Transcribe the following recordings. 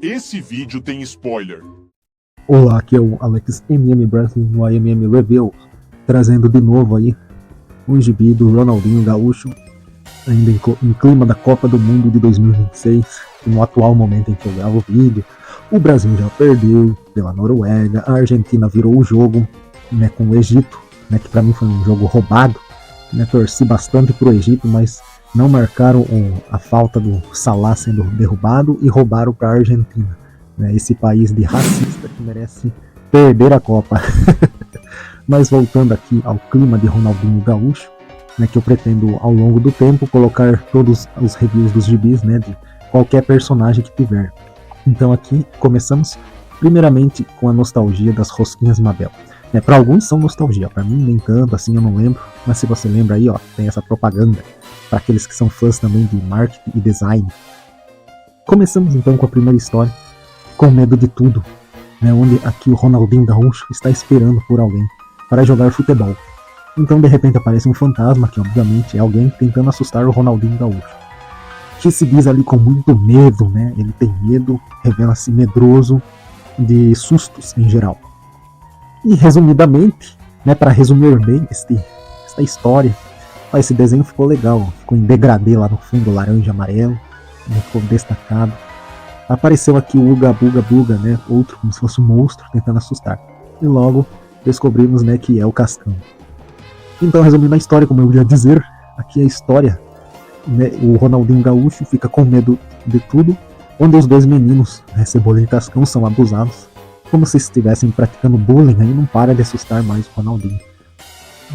Esse vídeo tem spoiler. Olá, aqui é o Alex MM Wrestling no AMM Review, trazendo de novo aí um gibi do Ronaldinho Gaúcho, ainda em clima da Copa do Mundo de 2026, e no atual momento em que eu gravo o vídeo, o Brasil já perdeu pela Noruega, a Argentina virou o jogo, né, com o Egito, né, que para mim foi um jogo roubado, né, torci bastante pro Egito, mas não marcaram a falta do Salah sendo derrubado e roubaram para a Argentina, né, esse país de racista que merece perder a Copa. Mas voltando aqui ao clima de Ronaldinho Gaúcho, né, que eu pretendo ao longo do tempo colocar todos os reviews dos gibis, né, de qualquer personagem que tiver. Então aqui começamos primeiramente com a nostalgia das rosquinhas Mabel. Para alguns são nostalgia, para mim nem tanto, assim eu não lembro, mas se você lembra aí, ó, tem essa propaganda para aqueles que são fãs também de marketing e design. Começamos então com a primeira história, Com Medo de Tudo, né, onde aqui o Ronaldinho Gaúcho está esperando por alguém para jogar futebol. Então de repente aparece um fantasma, que obviamente é alguém tentando assustar o Ronaldinho Gaúcho, que se diz ali com muito medo, né, ele tem medo, revela-se medroso de sustos em geral. E resumidamente, né, para resumir bem esta história, esse desenho ficou legal, ficou em degradê lá no fundo, laranja, amarelo, né, ficou destacado. Apareceu aqui o Uga Buga Buga, né, outro como se fosse um monstro tentando assustar. E logo descobrimos, né, que é o Cascão. Então, resumindo a história, como eu ia dizer, aqui é a história, né, o Ronaldinho Gaúcho fica com medo de tudo, onde os dois meninos, né, Cebolinha e Cascão, são abusados, como se estivessem praticando bullying, aí não para de assustar mais o Ronaldinho.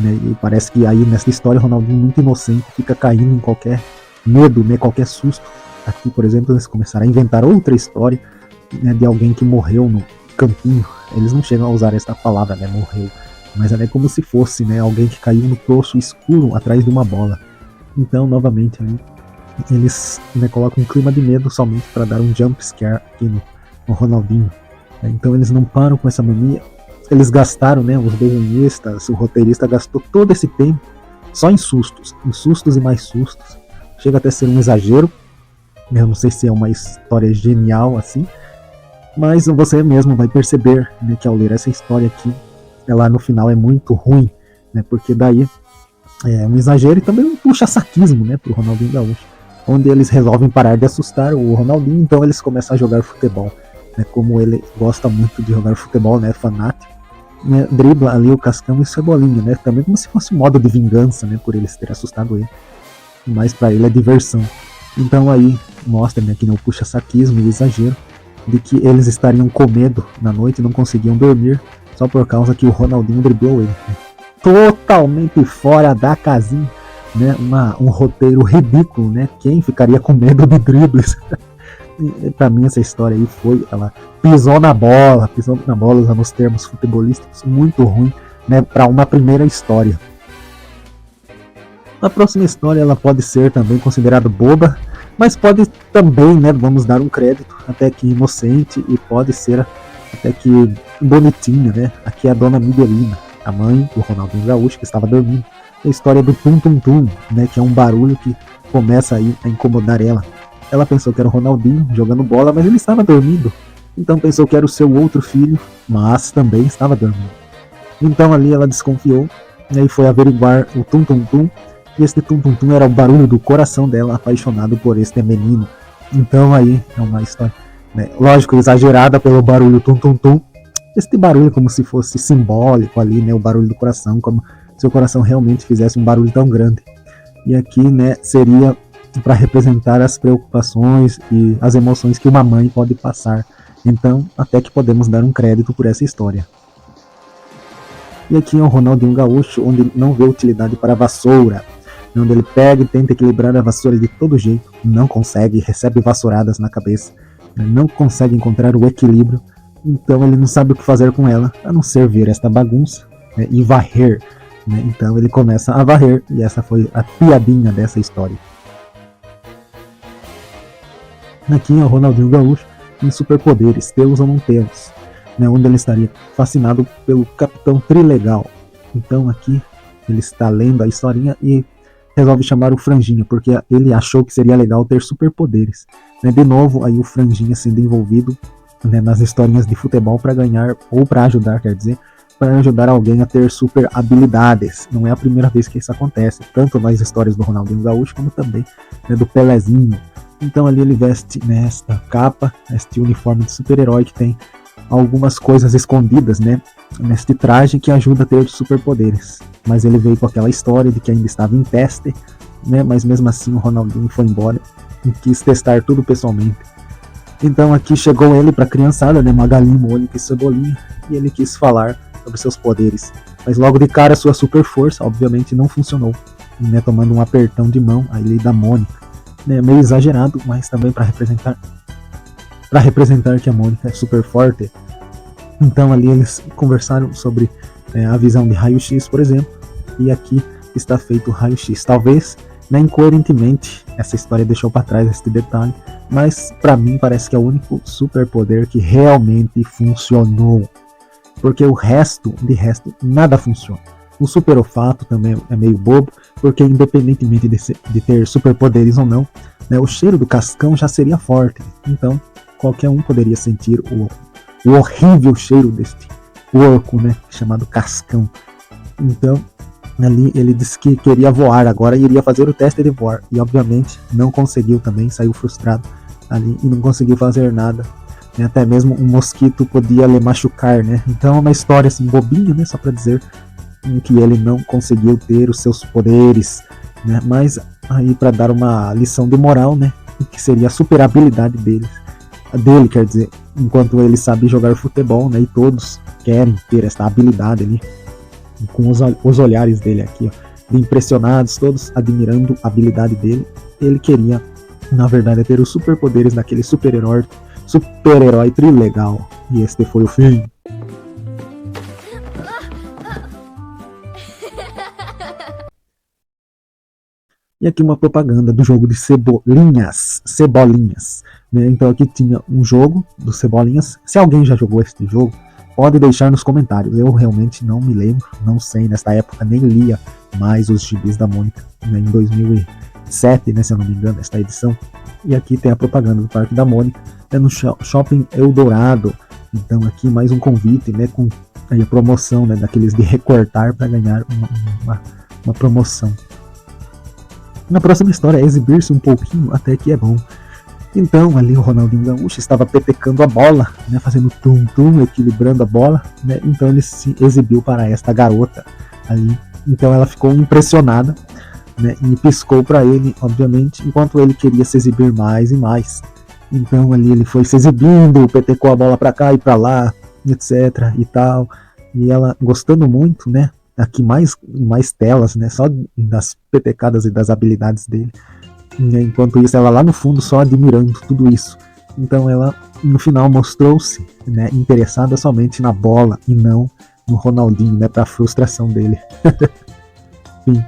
Né, e parece que aí nessa história o Ronaldinho, muito inocente, fica caindo em qualquer medo, né, qualquer susto. Aqui, por exemplo, eles começaram a inventar outra história, né, de alguém que morreu no campinho. Eles não chegam a usar esta palavra, né, morreu, mas é como se fosse, né, alguém que caiu no poço escuro atrás de uma bola. Então, novamente, aí, eles, né, colocam um clima de medo somente para dar um jump scare aqui no Ronaldinho. Então eles não param com essa mania. Eles gastaram, né, os desenhistas, o roteirista gastou todo esse tempo só em sustos e mais sustos. Chega até a ser um exagero. Eu não sei se é uma história genial assim, mas você mesmo vai perceber, né, que ao ler essa história aqui, ela no final é muito ruim, né, porque daí é um exagero e também um puxa-saquismo, né, pro Ronaldinho Gaúcho, onde eles resolvem parar de assustar o Ronaldinho, então eles começam a jogar futebol, né, como ele gosta muito de jogar futebol, né, fanático, né, dribla ali o Cascão e o Cebolinha, né, também como se fosse um modo de vingança, né, por eles terem assustado ele, mas para ele é diversão. Então aí mostra, né, que não puxa-saquismo e exagero, de que eles estariam com medo na noite e não conseguiam dormir, só por causa que o Ronaldinho driblou ele, né, totalmente fora da casinha, né, um roteiro ridículo, né, quem ficaria com medo de dribles? Pra mim essa história aí foi, ela pisou na bola usando os termos futebolísticos, muito ruim, né, para uma primeira história. A próxima história ela pode ser também considerada boba, mas pode também, né, vamos dar um crédito, até que inocente, e pode ser até que bonitinha, né. Aqui é a dona Miguelina, a mãe do Ronaldinho Gaúcho, que estava dormindo. A história do tum tum tum, né, que é um barulho que começa aí a incomodar ela. Ela pensou que era o Ronaldinho jogando bola, mas ele estava dormindo. Então pensou que era o seu outro filho, mas também estava dormindo. Então ali ela desconfiou, e aí foi averiguar o tum tum tum, e este tum tum tum era o barulho do coração dela, apaixonado por este menino. Então aí é uma história, né, lógico, exagerada pelo barulho tum tum tum. Este barulho como se fosse simbólico ali, né, o barulho do coração, como se o coração realmente fizesse um barulho tão grande. E aqui, né, seria para representar as preocupações e as emoções que uma mãe pode passar. Então, até que podemos dar um crédito por essa história. E aqui é o Ronaldinho Gaúcho, onde ele não vê utilidade para a vassoura, onde ele pega e tenta equilibrar a vassoura de todo jeito, não consegue, recebe vassouradas na cabeça, não consegue encontrar o equilíbrio, Então ele não sabe o que fazer com ela, a não ser ver esta bagunça, né, e varrer, né? Então ele começa a varrer, e essa foi a piadinha dessa história. Aqui é o Ronaldinho Gaúcho em superpoderes, tê-los ou não tê-los, né, onde ele estaria fascinado pelo Capitão Trilegal. Então aqui ele está lendo a historinha e resolve chamar o Franjinha, porque ele achou que seria legal ter superpoderes, né? De novo aí o Franjinha sendo envolvido, né, nas historinhas de futebol para ganhar, ou para ajudar, quer dizer, para ajudar alguém a ter super habilidades. Não é a primeira vez que isso acontece, tanto nas histórias do Ronaldinho Gaúcho como também, né, do Pelezinho. Então ali ele veste nesta capa, este uniforme de super-herói que tem algumas coisas escondidas, né, neste traje que ajuda a ter superpoderes. Mas ele veio com aquela história de que ainda estava em teste, né, mas mesmo assim o Ronaldinho foi embora e quis testar tudo pessoalmente. Então aqui chegou ele para a criançada, né, Magalinho, Mônica e Cebolinha, e ele quis falar sobre seus poderes. Mas logo de cara sua super força, obviamente, não funcionou, né, tomando um apertão de mão ali da Mônica. Né, meio exagerado, mas também para representar que a Mônica é super forte. Então ali eles conversaram sobre a visão de raio-x, por exemplo, e aqui está feito o raio-x. Talvez, né, incoerentemente, essa história deixou para trás este detalhe, mas para mim parece que é o único superpoder que realmente funcionou, porque o resto, nada funciona. O super olfato também é meio bobo, porque independentemente de ter superpoderes ou não, né, o cheiro do cascão já seria forte. Então, qualquer um poderia sentir o horrível cheiro deste porco, né, chamado cascão. Então, ali ele disse que queria voar agora e iria fazer o teste de voar. E, obviamente, não conseguiu também, saiu frustrado ali e não conseguiu fazer nada. Até mesmo um mosquito podia lhe machucar, né? Então é uma história assim bobinha, né, só para dizer que ele não conseguiu ter os seus poderes, né? Mas aí para dar uma lição de moral, né, que seria a super habilidade dele, quer dizer, enquanto ele sabe jogar futebol, né, e todos querem ter essa habilidade ali, com os olhares dele aqui, ó, impressionados, todos admirando a habilidade dele, ele queria, na verdade, ter os superpoderes daquele super-herói trilegal, e este foi o fim. E aqui uma propaganda do jogo de Cebolinhas, né? Então aqui tinha um jogo do Cebolinhas. Se alguém já jogou este jogo, pode deixar nos comentários. Eu realmente não me lembro, não sei, nesta época nem lia mais os gibis da Mônica, né? Em 2007, né, se eu não me engano, esta edição. E aqui tem a propaganda do Parque da Mônica, né, no Shopping Eldorado. Então aqui mais um convite, né, com aí a promoção, né, daqueles de recortar para ganhar uma promoção. Na próxima história, exibir-se um pouquinho até que é bom. Então, ali o Ronaldinho Gaúcho estava petecando a bola, né, fazendo tum-tum, equilibrando a bola, né, então ele se exibiu para esta garota ali. Então ela ficou impressionada, né, e piscou para ele, obviamente, enquanto ele queria se exibir mais e mais. Então ali ele foi se exibindo, petecou a bola para cá e para lá, etc e tal. E ela gostando muito, né, aqui mais telas, né, só das petecadas e das habilidades dele. Enquanto isso, ela lá no fundo só admirando tudo isso. Então ela, no final, mostrou-se, né, interessada somente na bola e não no Ronaldinho, né, para a frustração dele. Sim.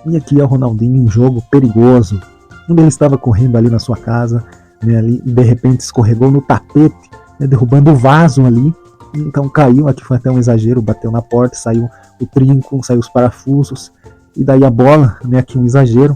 E aqui é o Ronaldinho em um jogo perigoso, onde ele estava correndo ali na sua casa, né, ali, e de repente escorregou no tapete, né, derrubando o vaso ali. Então caiu, aqui foi até um exagero, bateu na porta, saiu o trinco, saiu os parafusos, e daí a bola, né, aqui um exagero,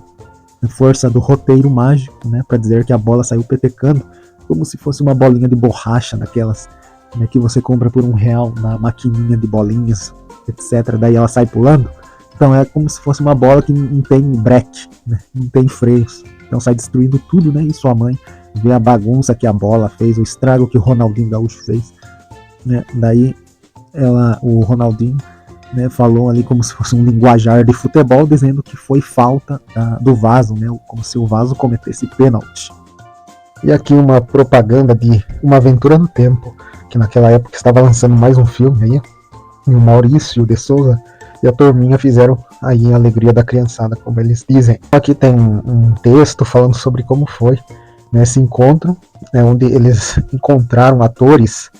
força do roteiro mágico, né, para dizer que a bola saiu petecando, como se fosse uma bolinha de borracha, daquelas, né, que você compra por R$1 na maquininha de bolinhas, etc. Daí ela sai pulando. Então é como se fosse uma bola que não tem breque, né, não tem freios. Então sai destruindo tudo, né, e sua mãe vê a bagunça que a bola fez, o estrago que o Ronaldinho Gaúcho fez. Né, daí o Ronaldinho, né, falou ali como se fosse um linguajar de futebol, dizendo que foi falta do vaso, né, como se o vaso cometesse pênalti. E aqui uma propaganda de Uma Aventura no Tempo, que naquela época estava lançando mais um filme aí, e o Maurício de Souza e a turminha fizeram aí a alegria da criançada, como eles dizem. Aqui tem um texto falando sobre como foi, né, se encontram, né, onde eles encontraram atores,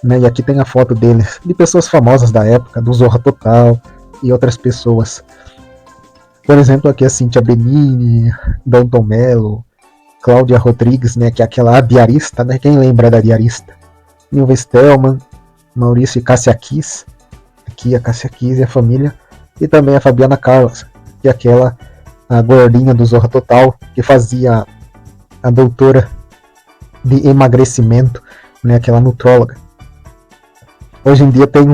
né, e aqui tem a foto deles, de pessoas famosas da época, do Zorra Total e outras pessoas. Por exemplo, aqui a Cíntia Benini, Dalton Mello, Cláudia Rodrigues, né, que é aquela diarista, né, quem lembra da diarista? Nilva Stelman, Maurício e Cássia Kiss, aqui a Cássia Kiss e a família, e também a Fabiana Carlos, que é aquela a gordinha do Zorra Total, que fazia a doutora de emagrecimento, né, aquela nutróloga. Hoje em dia tem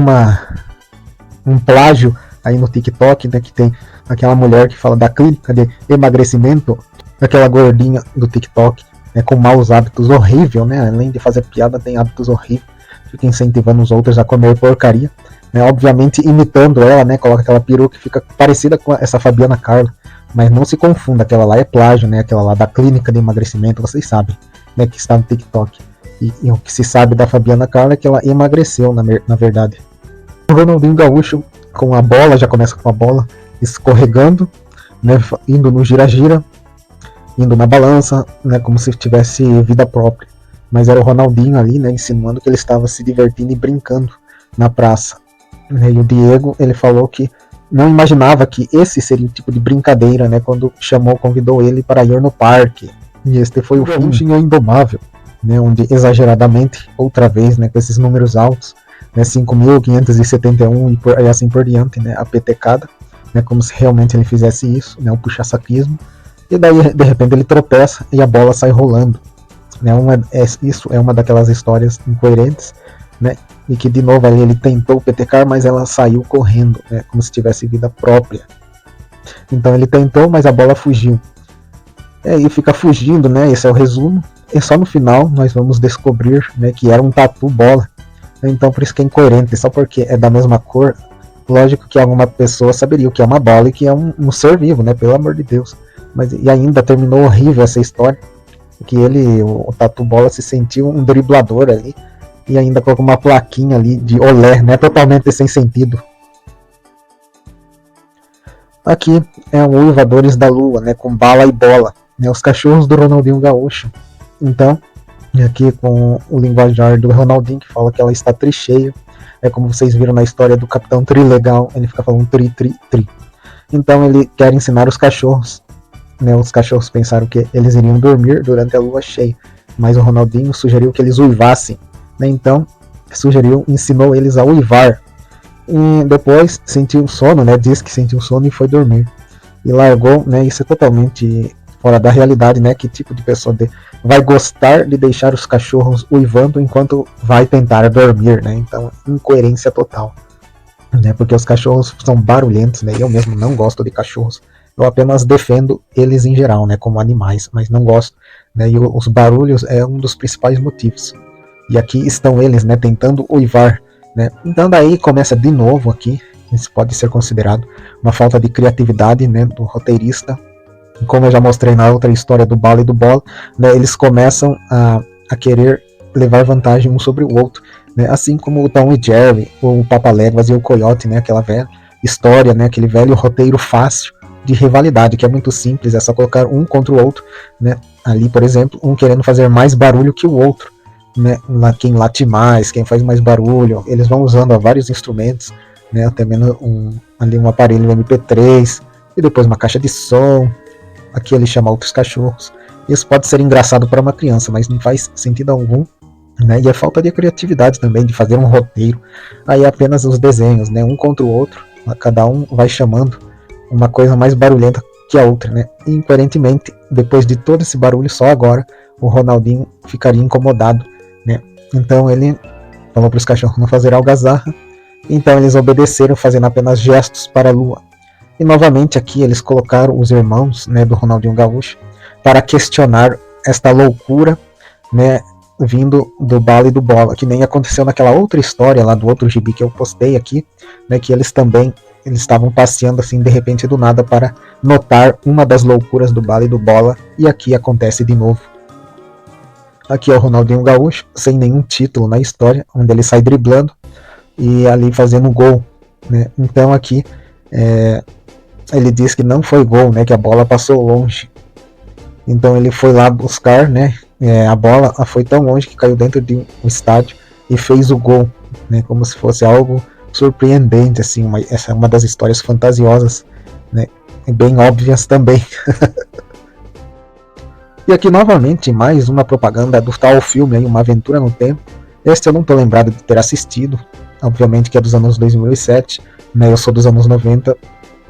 um plágio aí no TikTok, né, que tem aquela mulher que fala da clínica de emagrecimento, aquela gordinha do TikTok, né, com maus hábitos, horrível, né, além de fazer piada, tem hábitos horríveis, fica incentivando os outros a comer porcaria, né, obviamente imitando ela, né, coloca aquela peruca que fica parecida com essa Fabiana Carla, mas não se confunda, aquela lá é plágio, né, aquela lá da clínica de emagrecimento, vocês sabem, né, que está no TikTok. E o que se sabe da Fabiana Carla é que ela emagreceu, na verdade. O Ronaldinho Gaúcho com a bola, já começa com a bola escorregando, né, indo no gira-gira, indo na balança, né, como se tivesse vida própria. Mas era o Ronaldinho ali, né, insinuando que ele estava se divertindo e brincando na praça. E o Diego, ele falou que não imaginava que esse seria o tipo de brincadeira, né, quando convidou ele para ir no parque. E este foi o fim de Indomável, né, onde exageradamente, outra vez, né, com esses números altos, né, 5.571 e assim por diante, né, a petecada, né, como se realmente ele fizesse isso, né, um puxa-saquismo, e daí de repente ele tropeça e a bola sai rolando, né, isso é uma daquelas histórias incoerentes, né, e que de novo ali ele tentou petecar, mas ela saiu correndo, né, como se tivesse vida própria. Então ele tentou, mas a bola fugiu. E fica fugindo, né, esse é o resumo. E só no final nós vamos descobrir, né, que era um tatu bola. Então por isso que é incoerente, só porque é da mesma cor. Lógico que alguma pessoa saberia o que é uma bola e que é um ser vivo, né, pelo amor de Deus. Mas e ainda terminou horrível essa história, que o tatu bola se sentiu um driblador ali e ainda colocou uma plaquinha ali de olé, né, totalmente sem sentido. Aqui é o Uivadores da Lua, né, com bala e bola, né, os cachorros do Ronaldinho Gaúcho. Então, aqui com o linguajar do Ronaldinho, que fala que ela está tricheia, é como vocês viram na história do Capitão Trilegal, ele fica falando tri, tri, tri. Então ele quer ensinar os cachorros, né, os cachorros pensaram que eles iriam dormir durante a lua cheia, mas o Ronaldinho sugeriu que eles uivassem, né, então ensinou eles a uivar. E depois sentiu sono, né, disse que sentiu sono e foi dormir. E largou, né, isso é totalmente fora da realidade, né, que tipo de pessoa vai gostar de deixar os cachorros uivando enquanto vai tentar dormir, né, então incoerência total, né, porque os cachorros são barulhentos, né, eu mesmo não gosto de cachorros, eu apenas defendo eles em geral, né, como animais, mas não gosto, né, e os barulhos é um dos principais motivos, e aqui estão eles, né, tentando uivar, né, então daí começa de novo aqui, isso pode ser considerado uma falta de criatividade, né, do roteirista. Como eu já mostrei na outra história do Bala e do Bola, né, eles começam a querer levar vantagem um sobre o outro, né, assim como o Tom e Jerry, o Papaléguas e o Coyote, né, aquela velha história, né, aquele velho roteiro fácil de rivalidade, que é muito simples, é só colocar um contra o outro, né, ali, por exemplo, um querendo fazer mais barulho que o outro, né, quem late mais, quem faz mais barulho, eles vão usando vários instrumentos, né, até menos ali um aparelho MP3, e depois uma caixa de som. Aqui ele chama outros cachorros. Isso pode ser engraçado para uma criança, mas não faz sentido algum, né? E é falta de criatividade também, de fazer um roteiro. Aí apenas os desenhos, né? Um contra o outro, cada um vai chamando uma coisa mais barulhenta que a outra, né? E, incoerentemente, depois de todo esse barulho, só agora o Ronaldinho ficaria incomodado, né? Então ele falou para os cachorros não fazer algazarra. Então eles obedeceram, fazendo apenas gestos para a lua. E novamente aqui eles colocaram os irmãos, né, do Ronaldinho Gaúcho para questionar esta loucura, né, vindo do Bala e do Bola, que nem aconteceu naquela outra história lá do outro gibi que eu postei aqui, né, que eles estavam passeando assim de repente do nada para notar uma das loucuras do Bala e do Bola, e aqui acontece de novo. Aqui é o Ronaldinho Gaúcho sem nenhum título na história, onde ele sai driblando e ali fazendo gol, né? Então aqui ele diz que não foi gol, né, que a bola passou longe. Então ele foi lá buscar, né, a bola foi tão longe que caiu dentro de um estádio e fez o gol, né, como se fosse algo surpreendente, assim, essa é uma das histórias fantasiosas, né, e bem óbvias também. E aqui novamente mais uma propaganda do tal filme aí, Uma Aventura no Tempo. Este eu não tô lembrado de ter assistido, obviamente que é dos anos 2007, né, eu sou dos anos 90,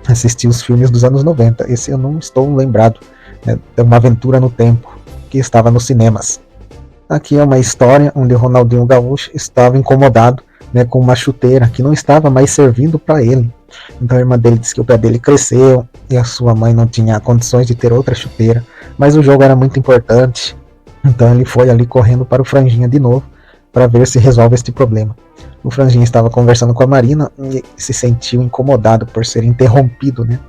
assisti os filmes dos anos 90, esse eu não estou lembrado, né, é Uma Aventura no Tempo, que estava nos cinemas. Aqui é uma história onde o Ronaldinho Gaúcho estava incomodado, né, com uma chuteira que não estava mais servindo para ele. Então a irmã dele disse que o pé dele cresceu e a sua mãe não tinha condições de ter outra chuteira, mas o jogo era muito importante. Então ele foi ali correndo para o Franjinha de novo para ver se resolve este problema. O Franjinha estava conversando com a Marina e se sentiu incomodado por ser interrompido, né?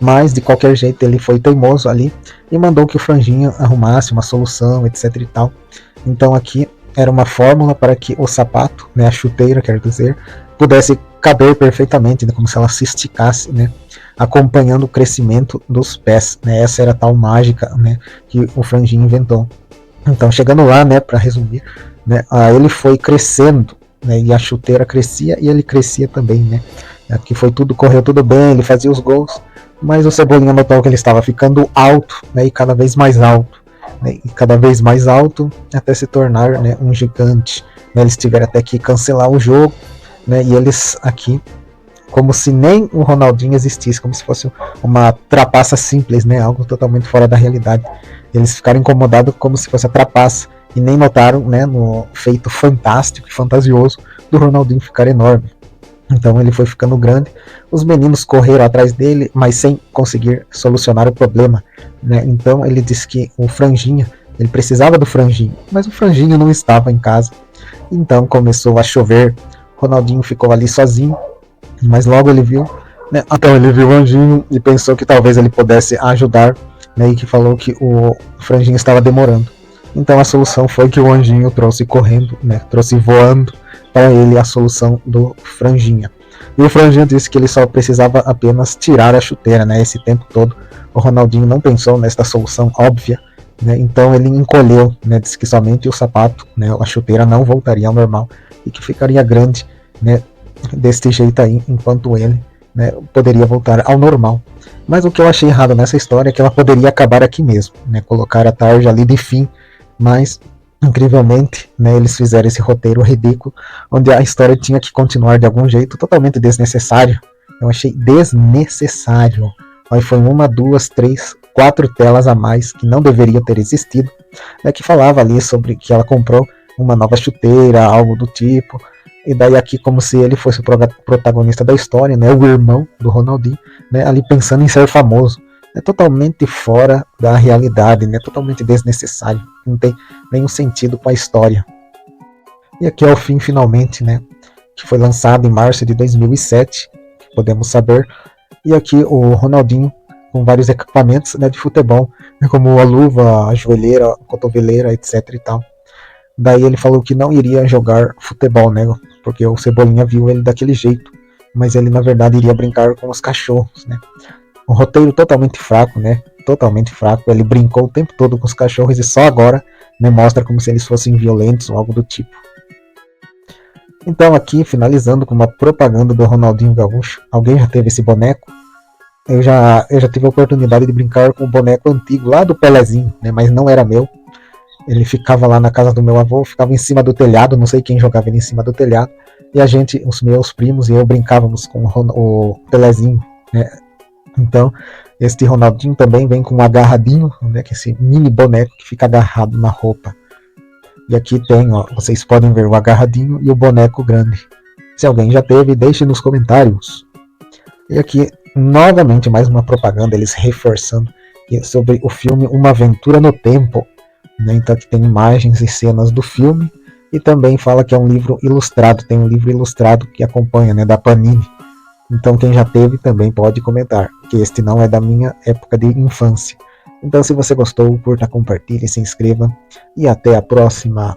Mas de qualquer jeito ele foi teimoso ali e mandou que o Franjinha arrumasse uma solução, etc e tal. Então aqui era uma fórmula para que o sapato, né, a chuteira, quer dizer, pudesse caber perfeitamente, né, como se ela se esticasse, né, acompanhando o crescimento dos pés, né, essa era a tal mágica, né, que o Franjinha inventou. Então chegando lá, né, para resumir, né, ele foi crescendo, né, e a chuteira crescia e ele crescia também, né. Aqui correu tudo bem, ele fazia os gols, mas o Cebolinha notou que ele estava ficando alto, né, e cada vez mais alto, né, e cada vez mais alto até se tornar, né, um gigante. Né, eles tiveram até que cancelar o jogo, né, e eles aqui, como se nem o Ronaldinho existisse, como se fosse uma trapaça simples, né, algo totalmente fora da realidade. Eles ficaram incomodados como se fosse a trapaça e nem notaram, né, no feito fantástico e fantasioso do Ronaldinho ficar enorme. Então ele foi ficando grande, os meninos correram atrás dele, mas sem conseguir solucionar o problema, né? Então ele disse que o Franjinha, ele precisava do Franjinha, mas o Franjinha não estava em casa. Então começou a chover, Ronaldinho ficou ali sozinho, mas logo ele viu, né? Então ele viu o Anjinho e pensou que talvez ele pudesse ajudar, né? E que falou que o Franjinha estava demorando. Então a solução foi que o Anjinho trouxe correndo, né? Trouxe voando para ele a solução do Franjinha. E o Franjinha disse que ele só precisava apenas tirar a chuteira, né? Esse tempo todo o Ronaldinho não pensou nesta solução óbvia, né? Então ele encolheu, né? Disse que somente o sapato, né? A chuteira não voltaria ao normal e que ficaria grande, né? Deste jeito aí, enquanto ele, né, poderia voltar ao normal. Mas o que eu achei errado nessa história é que ela poderia acabar aqui mesmo, né? Colocar a tarja ali de fim, mas incrivelmente, né, eles fizeram esse roteiro ridículo, onde a história tinha que continuar de algum jeito, totalmente desnecessário. Eu achei desnecessário. Aí foi 1, 2, 3, 4 telas a mais que não deveria ter existido, né, que falava ali sobre que ela comprou uma nova chuteira, algo do tipo. E daí aqui como se ele fosse o protagonista da história, né, o irmão do Ronaldinho, né, ali pensando em ser famoso. É totalmente fora da realidade, né? Totalmente desnecessário, não tem nenhum sentido com a história. E aqui é o fim finalmente, né? Que foi lançado em março de 2007, podemos saber. E aqui o Ronaldinho com vários equipamentos, né, de futebol, como a luva, a joelheira, a cotoveleira, etc e tal. Daí ele falou que não iria jogar futebol, né? Porque o Cebolinha viu ele daquele jeito, mas ele na verdade iria brincar com os cachorros, né? Um roteiro totalmente fraco, né? Totalmente fraco. Ele brincou o tempo todo com os cachorros e só agora, né, mostra como se eles fossem violentos ou algo do tipo. Então aqui, finalizando com uma propaganda do Ronaldinho Gaúcho. Alguém já teve esse boneco? Eu já tive a oportunidade de brincar com o boneco antigo lá do Pelezinho, né? Mas não era meu. Ele ficava lá na casa do meu avô, ficava em cima do telhado, não sei quem jogava ele em cima do telhado. E a gente, os meus primos e eu brincávamos com o Pelezinho, né? Então, este Ronaldinho também vem com um agarradinho, né, que é esse mini boneco que fica agarrado na roupa. E aqui tem, ó, vocês podem ver o agarradinho e o boneco grande. Se alguém já teve, deixe nos comentários. E aqui, novamente, mais uma propaganda, eles reforçando sobre o filme Uma Aventura no Tempo. Né? Então aqui tem imagens e cenas do filme. E também fala que é um livro ilustrado, tem um livro ilustrado que acompanha, né, da Panini. Então quem já teve também pode comentar, que este não é da minha época de infância. Então se você gostou, curta, compartilhe, se inscreva e até a próxima.